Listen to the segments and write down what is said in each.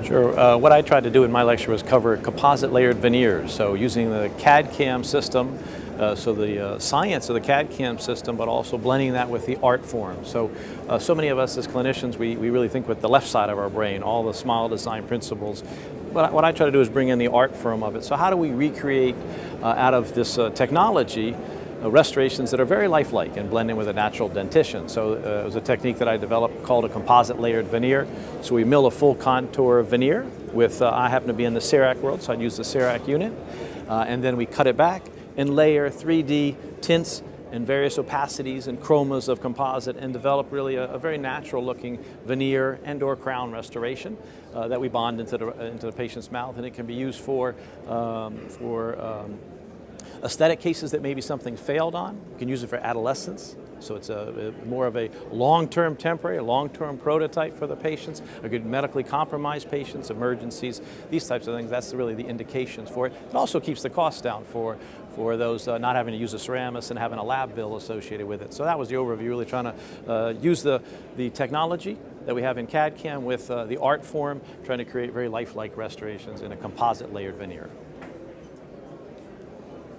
Sure. What I tried to do in my lecture was cover composite layered veneers. So using the CAD/CAM system, so the science of the CAD/CAM system, but also blending that with the art form. So many of us as clinicians, we really think with the left side of our brain, all the smile design principles. But what I try to do is bring in the art form of it. So how do we recreate out of this technology restorations that are very lifelike and blend in with a natural dentition. So it was a technique that I developed called a composite layered veneer. So we mill a full contour veneer with, I happen to be in the CEREC world, so I'd use the CEREC unit. And then we cut it back and layer 3D tints and various opacities and chromas of composite and develop really a very natural looking veneer and or crown restoration that we bond into the patient's mouth, and it can be used for aesthetic cases that maybe something failed on. You can use it for adolescents, so it's more of a long-term temporary, a long-term prototype for the patients, a good medically compromised patients, emergencies, these types of things. That's really the indications for it. It also keeps the cost down for those not having to use a ceramist and having a lab bill associated with it. So that was the overview, really trying to use the technology that we have in CAD/CAM with the art form, trying to create very lifelike restorations in a composite layered veneer.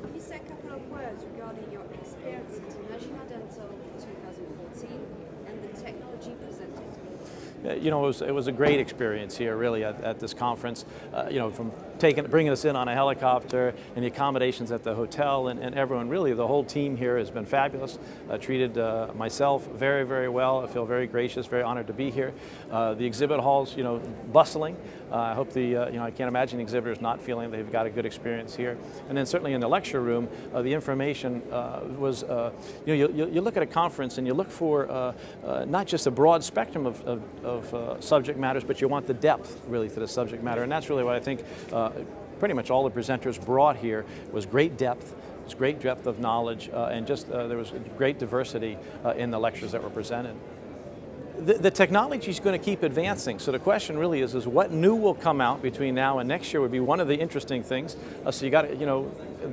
Can you say a couple of words regarding your experience at IMAGINA Dental 2014 and the technology presented? You know, it was a great experience here, really, at this conference. You know, from bringing us in on a helicopter and the accommodations at the hotel and everyone, really, the whole team here has been fabulous. Treated myself very, very well. I feel very gracious, very honored to be here. The exhibit hall's, you know, bustling. I hope you know, I can't imagine the exhibitors not feeling they've got a good experience here. And then certainly in the lecture room, the information was, you know, you look at a conference and you look for not just a broad spectrum of subject matters, but you want the depth really to the subject matter, and that's really what I think pretty much all the presenters brought here was great depth. It was great depth of knowledge, and just there was great diversity in the lectures that were presented. The technology is going to keep advancing, so the question really is what new will come out between now and next year would be one of the interesting things. So you got, you know,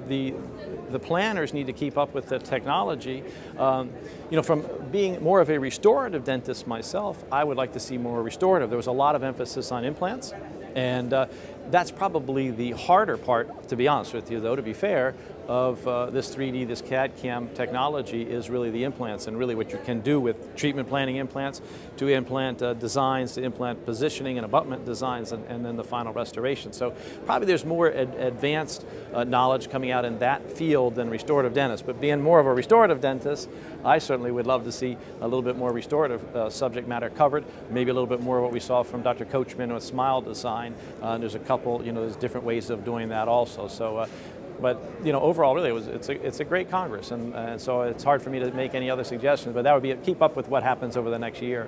the planners need to keep up with the technology. You know, from being more of a restorative dentist myself, I would like to see more restorative. There was a lot of emphasis on implants, and that's probably the harder part, to be honest with you, though, to be fair, of this 3D, this CAD/CAM technology is really the implants and really what you can do with treatment planning implants, to implant designs, to implant positioning and abutment designs, and then the final restoration. So probably there's more advanced knowledge coming out in that field than restorative dentists. But being more of a restorative dentist, I certainly would love to see a little bit more restorative subject matter covered, maybe a little bit more of what we saw from Dr. Coachman with smile design. There's a couple, you know, there's different ways of doing that also. So, but you know, overall, really, it's a great Congress, and so it's hard for me to make any other suggestions. But that would be keep up with what happens over the next year.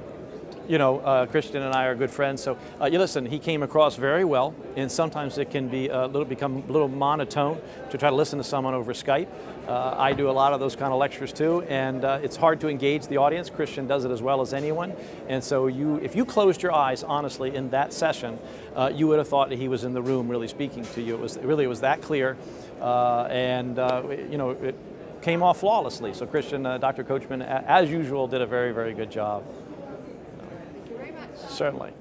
You know, Christian and I are good friends, so you listen, he came across very well, and sometimes it can be become a little monotone to try to listen to someone over Skype. I do a lot of those kind of lectures too, and it's hard to engage the audience. Christian does it as well as anyone, and so if you closed your eyes, honestly, in that session, you would have thought that he was in the room really speaking to you. It was that clear, and you know, it came off flawlessly. So Christian, Dr. Coachman, as usual, did a very, very good job. Thank you very much. Certainly.